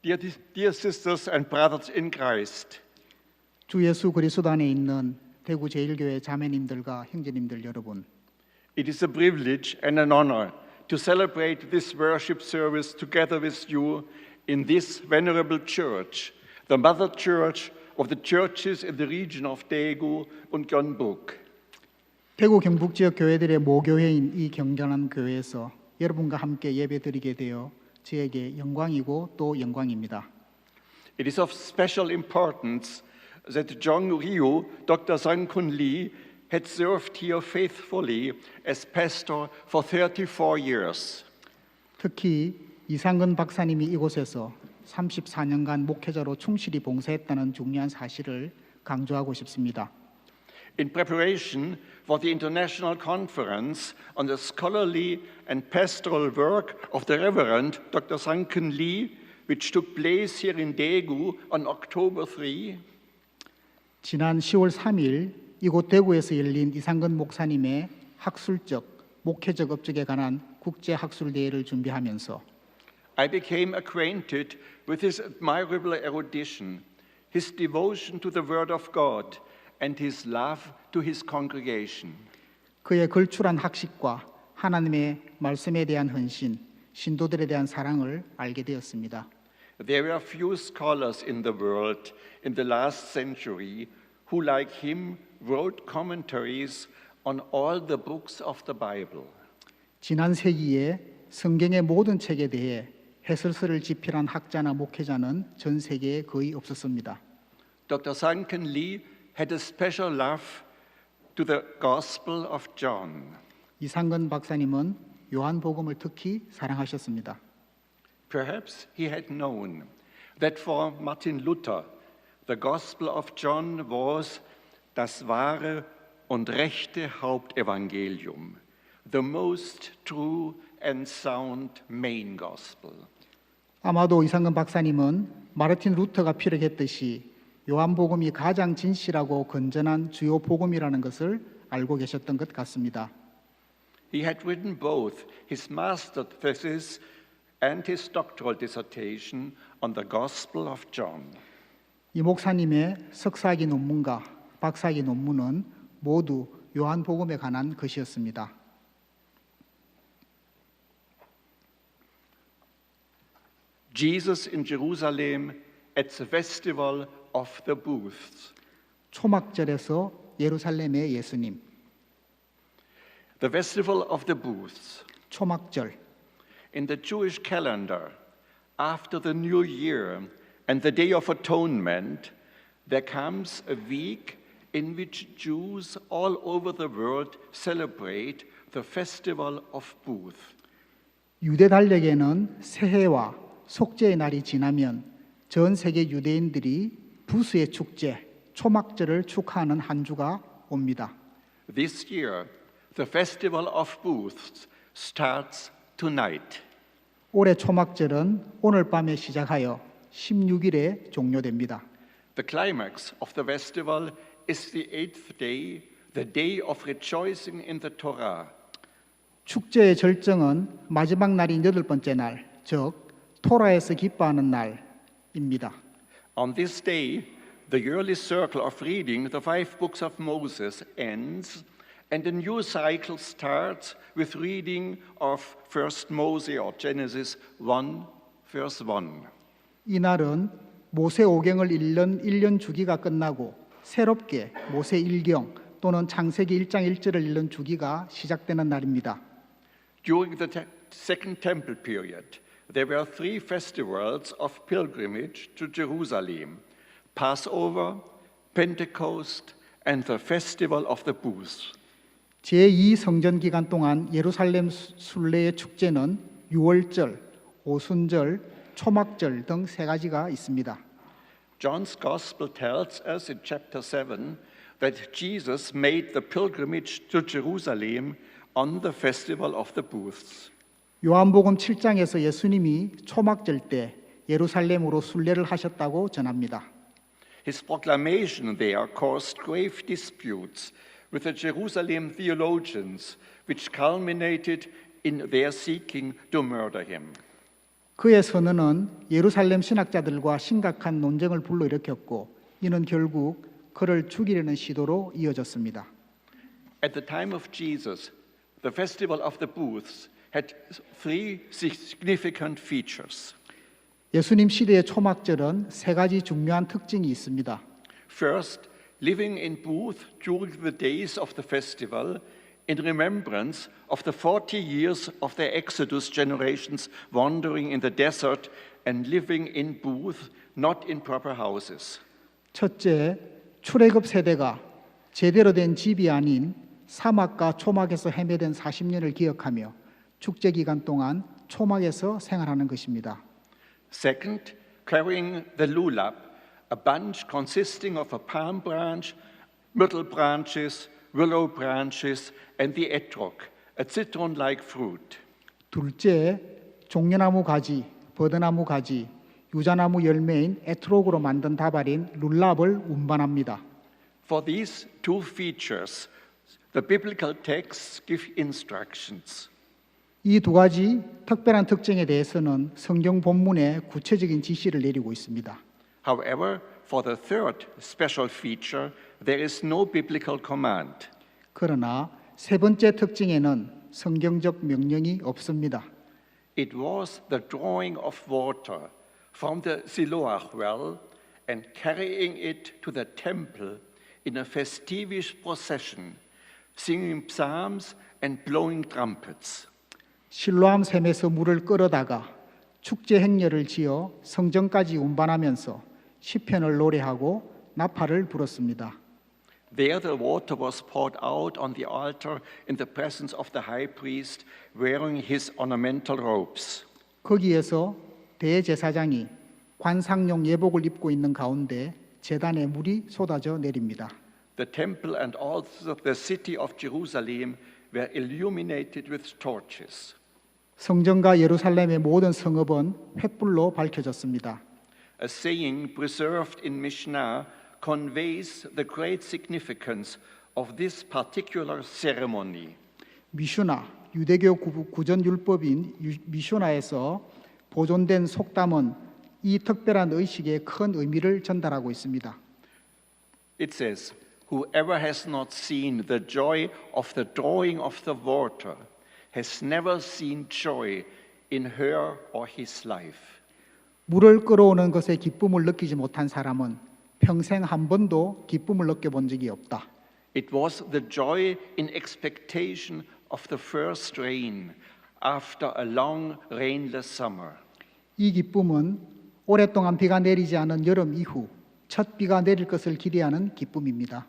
Dear sisters and brothers in Christ, 주 예수 그리스도 안에 있는 대구 제일교회 자매님들과 형제님들 여러분, it is a privilege and an honor to celebrate this worship service together with you in this venerable church, the mother church of the churches in the region of Daegu and Gyeongbuk. 대구 경북 지역 교회들의 모교회인 이 경건한 교회에서 여러분과 함께 예배드리게 되어 저에게 영광이고 또 영광입니다. It is of special importance that Jong Ryu, Dr. Sang-Kun Lee, had served here faithfully as pastor for 34 years. 특히 이상근 박사님이 이곳에서 34년간 목회자로 충실히 봉사했다는 중요한 사실을 강조하고 싶습니다. In preparation for the international conference on the scholarly and pastoral work of the Reverend Dr. Sang-Kun Lee, which took place here in Daegu on October 3, 지난 10월 3일 이곳 대구에서 열린 이상근 목사님의 학술적, 목회적 업적에 관한 국제 학술 대회를 준비하면서 I became acquainted with his admirable erudition, his devotion to the Word of God, and his love to his congregation. 그의 걸출한 학식과 하나님의 말씀에 대한 헌신, 신도들에 대한 사랑을 알게 되었습니다. There were few scholars in the world in the last century who, like him, wrote commentaries on all the books of the Bible. 지난 세기에 성경의 모든 책에 대해 해설서를 집필한 학자나 목회자는 전 세계에 거의 없었습니다. Dr. Sang-Kun Lee had a special love to the Gospel of John. 이상근 박사님은 요한복음을 특히 사랑하셨습니다. Perhaps he had known that for Martin Luther, the Gospel of John was das wahre und rechte Hauptevangelium, the most true and sound main gospel. 아마도 이상근 박사님은 마르틴 루터가 피력했듯이 요한복음이 가장 진실하고 건전한 주요 복음이라는 것을 알고 계셨던 것 같습니다. He had written both his master thesis and his doctoral dissertation on the Gospel of John. 이 목사님의 석사학위 논문과 박사학위 논문은 모두 요한복음에 관한 것이었습니다. Jesus in Jerusalem at the festival of the booths. 초막절에서 예루살렘의 예수님. The festival of the booths. 초막절. In the Jewish calendar, after the New Year and the Day of Atonement, there comes a week in which Jews all over the world celebrate the festival of booths. 유대 달력에는 새해와 속죄의 날이 지나면 전 세계 유대인들이 부수의 축제, 초막절을 축하하는 한 주가 옵니다. This year, the festival of booths starts tonight. 올해 초막절은 오늘 밤에 시작하여 16일에 종료됩니다. The climax of the festival is the eighth day, the day of rejoicing in the Torah. 축제의 절정은 마지막 날인 여덟 번째 날, 즉 토라에서 기뻐하는 날입니다. On this day, the yearly circle of reading the 5 books of Moses ends, and a new cycle starts with reading of First Moses or Genesis 1, verse 1. 이 날은 모세 오경을 읽는 1년 주기가 끝나고 새롭게 모세 1경 또는 창세기 1장 1절을 읽는 주기가 시작되는 날입니다. During the Second Temple period, there were 3 festivals of pilgrimage to Jerusalem: Passover, Pentecost, and the Festival of the Booths. 제2 성전 기간 동안 예루살렘 순례의 축제는 유월절, 오순절, 초막절 등 3가지가 있습니다. John's Gospel tells us in chapter 7 that Jesus made the pilgrimage to Jerusalem on the Festival of the Booths. 요한복음 7장에서 예수님이 초막절 때 예루살렘으로 순례를 하셨다고 전합니다. His proclamation there caused grave disputes with the Jerusalem theologians, which culminated in their seeking to murder him. 그의 선언은 예루살렘 신학자들과 심각한 논쟁을 불러일으켰고 이는 결국 그를 죽이려는 시도로 이어졌습니다. At the time of Jesus, the festival of the booths had three significant features. 예수님 시대의 초막절은 세 가지 중요한 특징이 있습니다. First, living in booth during the days of the festival in remembrance of the 40 years of their Exodus generations wandering in the desert and living in booth, not in proper houses. 첫째, 출애굽 세대가 제대로 된 집이 아닌 사막과 초막에서 헤매던 40년을 기억하며 축제 기간 동안 초막에서 생활하는 것입니다. Second, carrying the lulab, a bunch consisting of a palm branch, myrtle branches, willow branches, and the etrog, a citron-like fruit. 둘째, 종려나무 가지, 버드나무 가지, 유자나무 열매인 에트록으로 만든 다발인 룰랍을 운반합니다. For these two features, the biblical texts give instructions. 이 두 가지 특별한 특징에 대해서는 성경 본문에 구체적인 지시를 내리고 있습니다. However, for the third special feature, there is no biblical command. 그러나 세 번째 특징에는 성경적 명령이 없습니다. It was the drawing of water from the Siloach well and carrying it to the temple in a festive procession, singing psalms and blowing trumpets. 실로암 샘에서 물을 끌어다가 축제 행렬을 지어 성전까지 운반하면서 시편을 노래하고 나팔을 불었습니다. There the water was poured out on the altar in the presence of the high priest wearing his ornamental robes. 거기에서 대제사장이 관상용 예복을 입고 있는 가운데 제단에 물이 쏟아져 내립니다. The temple and also the city of Jerusalem were illuminated with torches. 성전과 예루살렘의 모든 성읍은 횃불로 밝혀졌습니다. A saying preserved in Mishnah conveys the great significance of this particular ceremony. 미슈나, 유대교 구전 율법인 미슈나에서 보존된 속담은 이 특별한 의식에 큰 의미를 전달하고 있습니다. It says, "Whoever has not seen the joy of the drawing of the water has never seen joy in her or his life." 물을 끌어오는 것에 기쁨을 느끼지 못한 사람은 평생 한 번도 기쁨을 느껴본 적이 없다. It was the joy in expectation of the first rain after a long rainless summer. 이 기쁨은 오랫동안 비가 내리지 않은 여름 이후 첫 비가 내릴 것을 기대하는 기쁨입니다.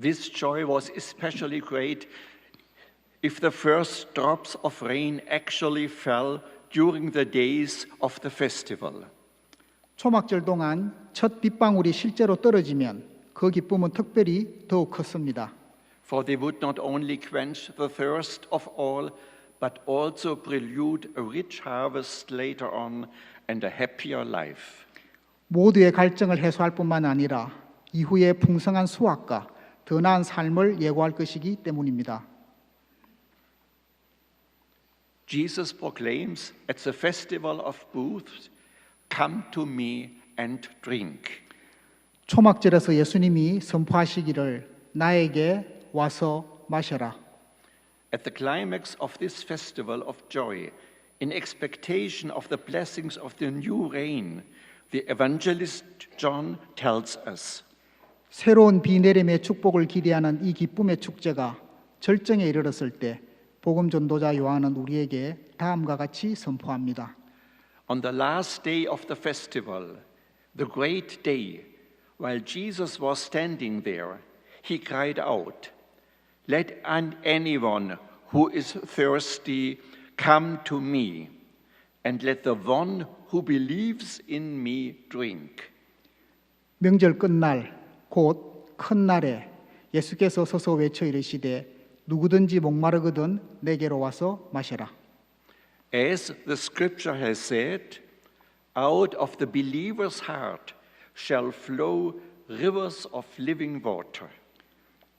This joy was especially great if the first drops of rain actually fell during the days of the festival. 초막절 동안 첫 빗방울이 실제로 떨어지면 그 기쁨은 특별히 더욱 컸습니다. For they would not only quench the thirst of all, but also prelude a rich harvest later on and a happier life. 모두의 갈증을 해소할 뿐만 아니라 이후에 풍성한 수확과 더 나은 삶을 예고할 것이기 때문입니다. Jesus proclaims at the festival of booths, "Come to me and drink." 초막절에서 예수님이 선포하시기를 나에게 와서 마셔라. At the climax of this festival of joy, in expectation of the blessings of the new reign, the evangelist John tells us, 새로운 비 내림의 축복을 기대하는 이 기쁨의 축제가 절정에 이르렀을 때 복음 전도자 요한은 우리에게 다음과 같이 선포합니다. on the last day of the festival, the great day, while Jesus was standing there, he cried out, "Let anyone who is thirsty come to me, and let the one who believes in me drink." 명절 끝날 곧 큰 날에 예수께서 서서 외쳐 이르시되 누구든지 목마르거든 내게로 와서 마셔라. As the scripture has said, out of the believer's heart shall flow rivers of living water.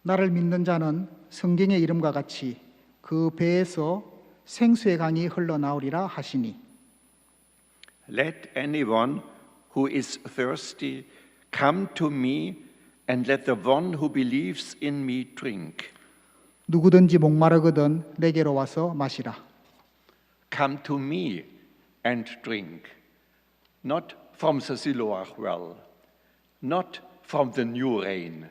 나를 믿는 자는 성경의 이름과 같이 그 배에서 생수의 강이 흘러나오리라 하시니. Let anyone who is thirsty come to me, and let the one who believes in me drink. 누구든지 목마르거든 내게로 와서 마시라. Come to me and drink, not from the Siloach well, not from the new rain.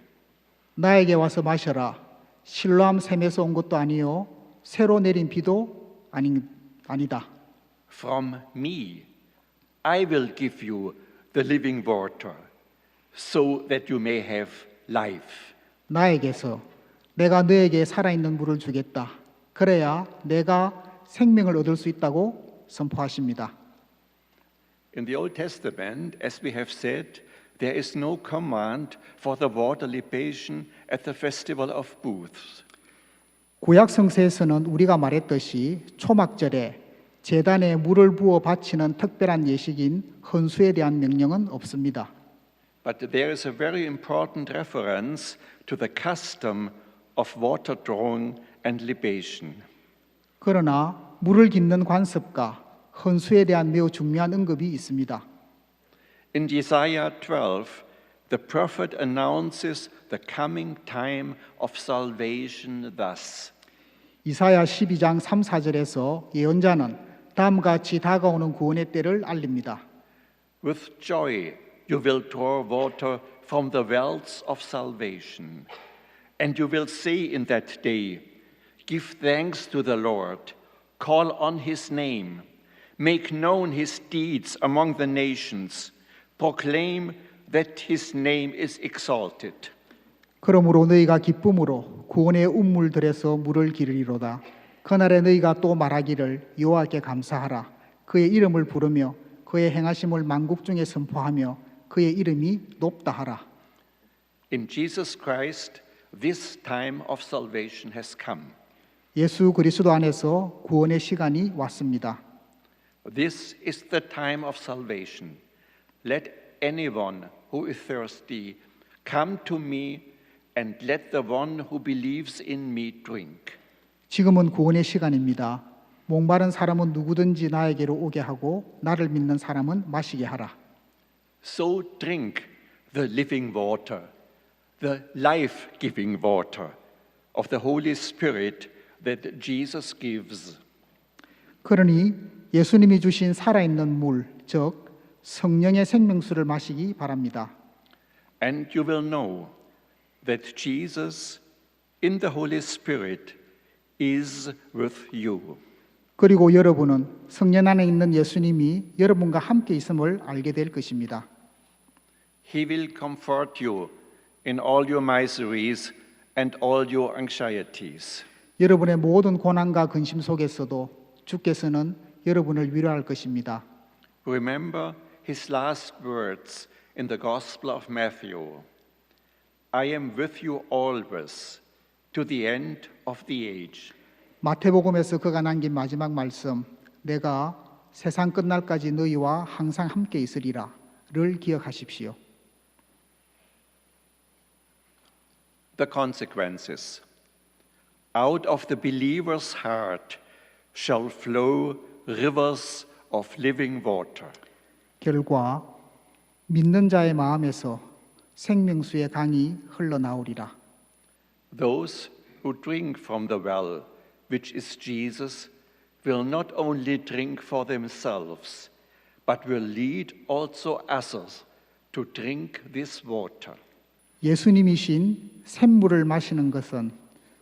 나에게 와서 마셔라. 실로암 샘에서 온 것도 아니요 새로 내린 비도 아니다. From me, I will give you the living water, so that you may have life. 나에게서 내가 너에게 살아있는 물을 주겠다. 그래야 내가 생명을 얻을 수 있다고 선포하십니다. In the Old Testament, as we have said, there is no command for the water libation at the festival of booths. 구약 성서에서는 우리가 말했듯이 초막절에 제단에 물을 부어 바치는 특별한 예식인 헌수에 대한 명령은 없습니다. But there is a very important reference to the custom of water drawing and libation. 그러나 물을 깃는 관습과 헌수에 대한 매우 중요한 언급이 있습니다. In Isaiah 12, the prophet announces the coming time of salvation thus. 이사야 12장 3, 4절에서 예언자는 다음과 같이 다가오는 구원의 때를 알립니다. With joy you will draw water from the wells of salvation, and you will say in that day, give thanks to the Lord, call on his name, make known his deeds among the nations, proclaim that his name is exalted. 그러므로 너희가 기쁨으로 구원의 운물들에서 물을 기르리로다. 그날에 너희가 또 말하기를 여호와께 감사하라. 그의 이름을 부르며 그의 행하심을 만국 중에 선포하며 그의 이름이 높다 하라. In Jesus Christ, this time of salvation has come. 예수 그리스도 안에서 구원의 시간이 왔습니다. This is the time of salvation. Let anyone who is thirsty come to me, and let the one who believes in me drink. 지금은 구원의 시간입니다. 목마른 사람은 누구든지 나에게로 오게 하고 나를 믿는 사람은 마시게 하라. So drink the living water, the life-giving water of the Holy Spirit that Jesus gives. 그러니 예수님이 주신 살아있는 물, 즉 성령의 생명수를 마시기 바랍니다. And you will know that Jesus in the Holy Spirit is with you. 그리고 여러분은 성령 안에 있는 예수님이 여러분과 함께 있음을 알게 될 것입니다. He will comfort you in all your miseries and all your anxieties. 여러분의 모든 고난과 근심 속에서도 주께서는 여러분을 위로할 것입니다. Remember his last words in the Gospel of Matthew. I am with you always to the end of the age. 마태복음에서 그가 남긴 마지막 말씀, 내가 세상 끝날까지 너희와 항상 함께 있으리라를 기억하십시오. The consequences. Out of the believer's heart shall flow rivers of living water. 결과 믿는 자의 마음에서 생명수의 강이 흘러나오리라. Those who drink from the well, which is Jesus, will not only drink for themselves, but will lead also others to drink this water. 예수님이신 샘물을 마시는 것은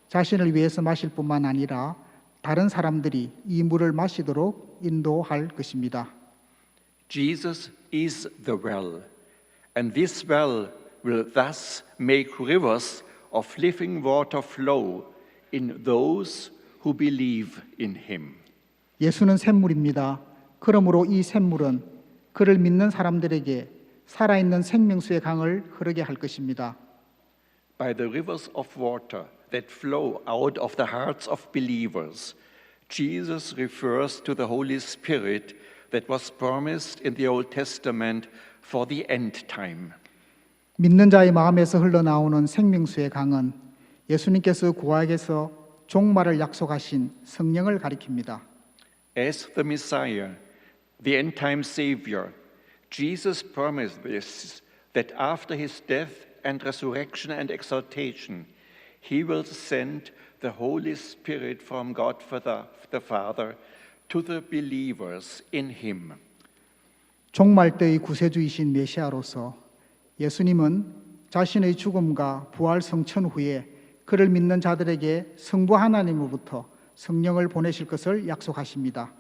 자신을 위해서 마실 뿐만 아니라 다른 사람들이 이 물을 마시도록 인도할 것입니다. Jesus is the well, and this well will thus make rivers of living water flow in those who believe in him. 예수는 샘물입니다. 그러므로 이 샘물은 그를 믿는 사람들에게 살아있는 생명수의 강을 흐르게 할 것입니다. By the rivers of water that flow out of the hearts of believers, Jesus refers to the Holy Spirit that was promised in the Old Testament for the end time. 믿는 자의 마음에서 흘러나오는 생명수의 강은 예수님께서 구약에서 종말을 약속하신 성령을 가리킵니다. As the Messiah, the end-time Savior, Jesus promised this, that after his death and resurrection and exaltation, he will send the Holy Spirit from God the Father to the believers in him. 종말 때의 구세주이신 메시아로서 예수님은 자신의 죽음과 부활 성천 후에 그를 믿는 자들에게 성부 하나님으로부터 성령을 보내실 것을 약속하십니다.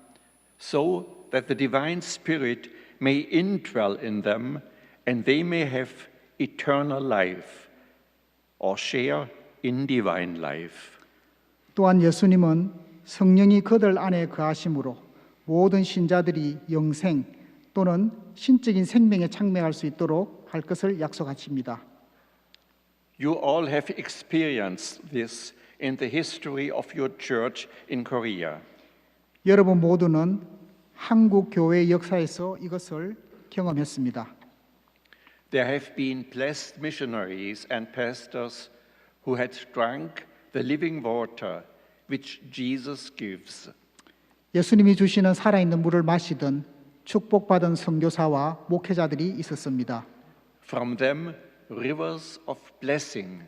So that the divine Spirit may indwell in them and they may have eternal life or share in divine life. 또한 예수님은 성령이 그들 안에 거하심으로 모든 신자들이 영생 또는 신적인 생명에 창명할 수 있도록 할 것을 약속하십니다. You all have experienced this in the history of your church in Korea. 여러분 모두는 한국 교회의 역사에서 이것을 경험했습니다. There have been blessed missionaries and pastors who had drunk the living water which Jesus gives. 예수님이 주시는 살아있는 물을 마시던 축복받은 선교사와 목회자들이 있었습니다. From them, rivers of blessing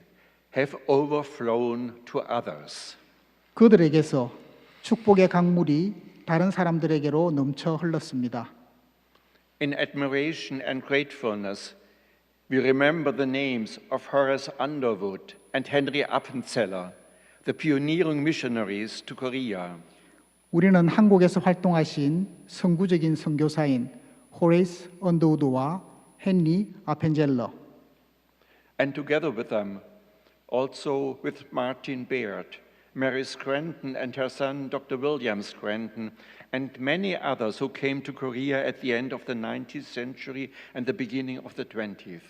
have overflown to others. 그들에게서 축복의 강물이 다른 사람들에게로 넘쳐 흘렀습니다. In admiration and gratefulness, we remember the names of Horace Underwood and Henry Appenzeller, the pioneering missionaries to Korea. 우리는 한국에서 활동하신 선구적인 선교사인 호레이스 언더우드와 헨리 아펜젤러, And together with them, also with Martin Baird, Mary Scranton and her son Dr. William Scranton, and many others who came to Korea at the end of the 19th century and the beginning of the 20th.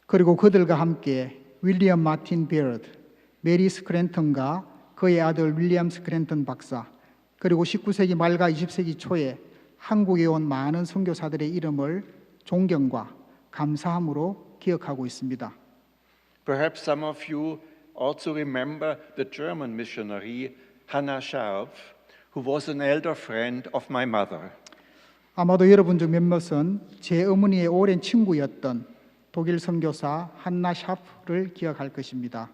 그리고 그들과 함께 윌리엄 마틴 베어드, 메리 스크랜턴과 그의 아들 윌리엄 스크랜턴 박사, 그리고 19세기 말과 20세기 초에 한국에 온 많은 선교사들의 이름을 존경과 감사함으로 기억하고 있습니다. Perhaps some of you also remember the German missionary Hannah Scharf, who was an elder friend of my mother. 아마도 여러분 중 몇몇은 제 어머니의 오랜 친구였던 독일 선교사 한나 샤프를 기억할 것입니다.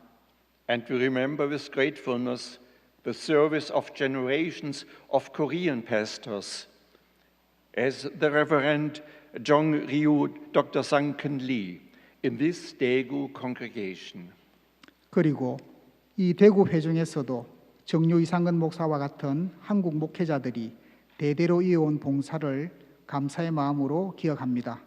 And we remember with gratefulness the service of generations of Korean pastors, as the Reverend Jong Ryu Dr. Sang-Keun Lee in this Daegu congregation. 그리고 이 대구 회중에서도 정유 이상근 목사와 같은 한국 목회자들이 대대로 이어온 봉사를 감사의 마음으로 기억합니다.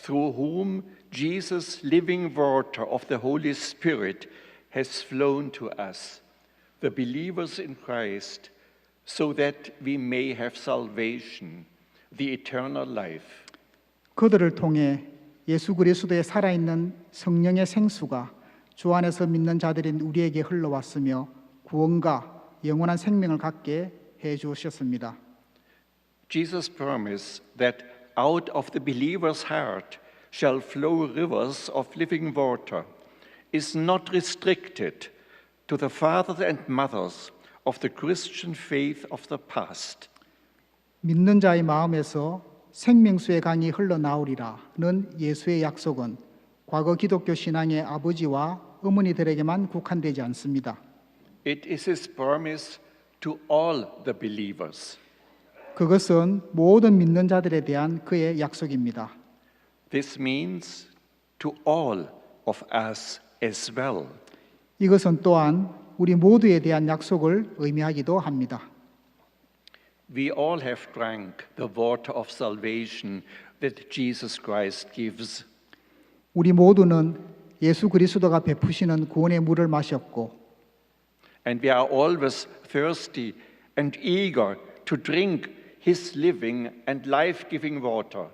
Through whom Jesus' living water of the Holy Spirit has flown to us, the believers in Christ, so that we may have salvation, the eternal life. 그들을 통해 예수 그리스도의 살아있는 성령의 생수가 주 안에서 믿는 자들인 우리에게 흘러왔으며 구원과 영원한 생명을 갖게 해 주셨습니다. Jesus promised that out of the believer's heart shall flow rivers of living water is not restricted to the fathers and mothers of the Christian faith of the past. 믿는 자의 마음에서 생명수의 강이 흘러나오리라는 예수의 약속은 과거 기독교 신앙의 아버지와 어머니들에게만 국한되지 않습니다. It is his promise to all the believers. 그것은 모든 믿는 자들에 대한 그의 약속입니다. This means to all of us as well. 이것은 또한 우리 모두에 대한 약속을 의미하기도 합니다. We all have drank the water of salvation that Jesus Christ gives. 우리 모두는 예수 그리스도가 베푸시는 구원의 물을 마셨고 And we are always thirsty and eager to drink his living and life-giving water.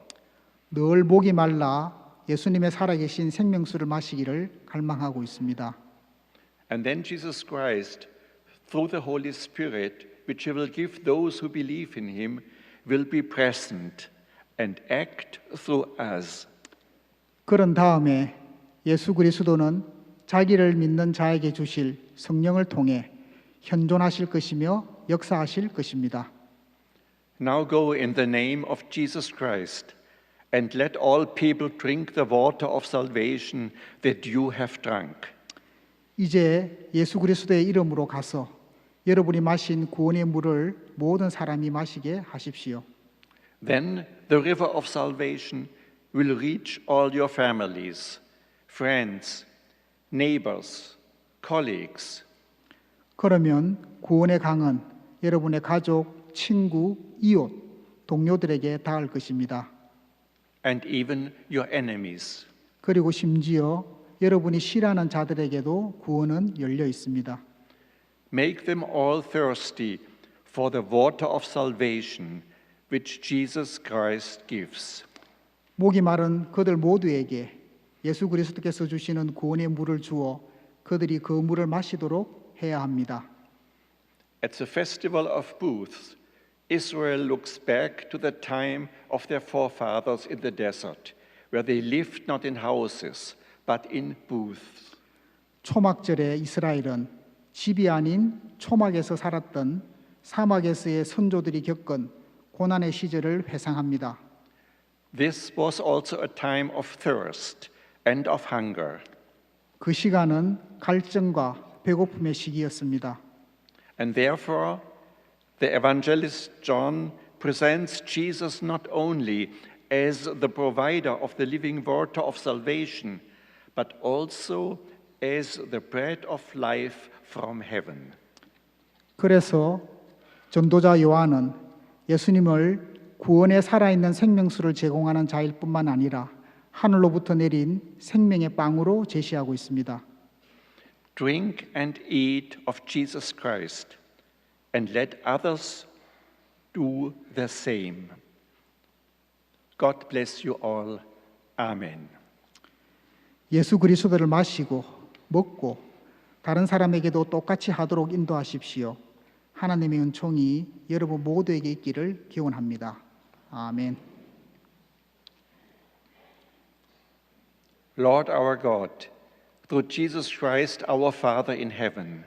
늘 목이 말라 예수님의 살아계신 생명수를 마시기를 갈망하고 있습니다. And then Jesus Christ, through the Holy Spirit, which he will give those who believe in him, will be present and act through us. 그런 다음에 예수 그리스도는 자기를 믿는 자에게 주실 성령을 통해 현존하실 것이며 역사하실 것입니다. Now go in the name of Jesus Christ and let all people drink the water of salvation that you have drunk. 이제 예수 그리스도의 이름으로 가서 여러분이 마신 구원의 물을 모든 사람이 마시게 하십시오. Then the river of salvation will reach all your families, friends, neighbors, colleagues. 그러면 구원의 강은 여러분의 가족, 친구, 이웃, 동료들에게 닿을 것입니다. And even your enemies. 그리고 심지어 여러분이 싫어하는 자들에게도 구원은 열려 있습니다. Make them all thirsty for the water of salvation which Jesus Christ gives. 목이 마른 그들 모두에게 예수 그리스도께서 주시는 구원의 물을 주어 그들이 그 물을 마시도록 해야 합니다. At the festival of booths, Israel looks back to the time of their forefathers in the desert, where they lived not in houses, but in booths. 초막절에 이스라엘은 집이 아닌 초막에서 살았던 사막에서의 선조들이 겪은 고난의 시절을 회상합니다. This was also a time of thirst and of hunger. 그 시간은 갈증과 배고픔의 시기였습니다. And therefore, the evangelist John presents Jesus not only as the provider of the living water of salvation, but also as the bread of life from heaven. 그래서 전도자 요한은 예수님을 구원에 살아있는 생명수를 제공하는 자일 뿐만 아니라 하늘로부터 내린 생명의 빵으로 제시하고 있습니다. Drink and eat of Jesus Christ, and let others do the same. God bless you all. Amen. 예수 그리스도를 마시고 먹고 다른 사람에게도 똑같이 하도록 인도하십시오. 하나님의 은총이 여러분 모두에게 있기를 기원합니다. 아멘. Lord our God, through Jesus Christ, our Father in heaven,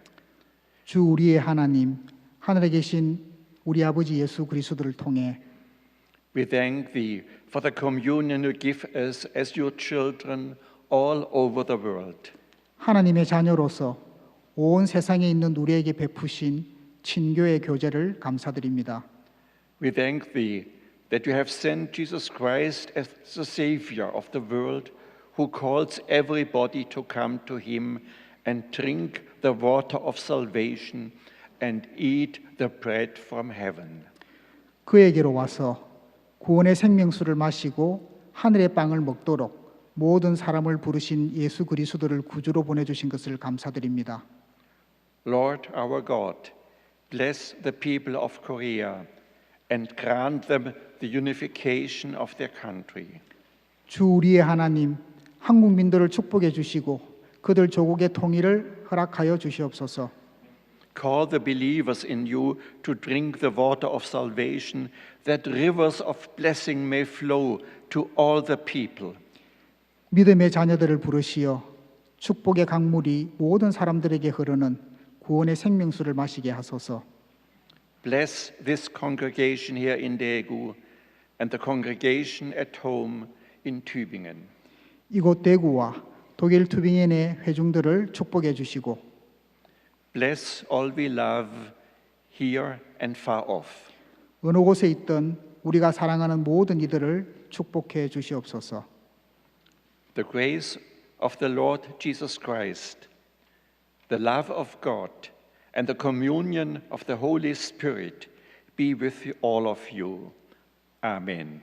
주 우리의 하나님, 하늘에 계신 우리 아버지 예수 그리스도를 통해 we thank Thee for the communion You give us as Your children all over the world. 하나님의 자녀로서 온 세상에 있는 우리에게 베푸신 친교의 교제를 감사드립니다. We thank Thee that You have sent Jesus Christ as the Savior of the world, who calls everybody to come to Him and drink the water of salvation and eat the bread from heaven. 그에게로 와서 구원의 생명수를 마시고 하늘의 빵을 먹도록 모든 사람을 부르신 예수 그리스도를 구주로 보내주신 것을 감사드립니다. Lord our God, bless the people of Korea and grant them the unification of their country. 주 우리의 하나님, 한국민들을 축복해 주시고 그들 조국의 통일을 허락하여 주시옵소서. Call the believers in You to drink the water of salvation, that rivers of blessing may flow to all the people. 믿음의 자녀들을 부르시어 축복의 강물이 모든 사람들에게 흐르는 구원의 생명수를 마시게 하소서. Bless this congregation here in Daegu and the congregation at home in Tübingen. 이곳 대구와 독일 투빙엔의 회중들을 축복해 주시고 Bless all we love here and far off. 어느 곳에 있든 우리가 사랑하는 모든 이들을 축복해 주시옵소서. The grace of the Lord Jesus Christ, the love of God, and the communion of the Holy Spirit be with all of you. Amen.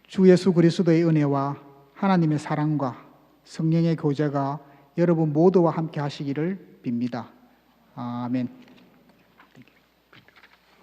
주 예수 그리스도의 은혜와 하나님의 사랑과 성령의 교제가 여러분 모두와 함께 하시기를 빕니다. 아멘.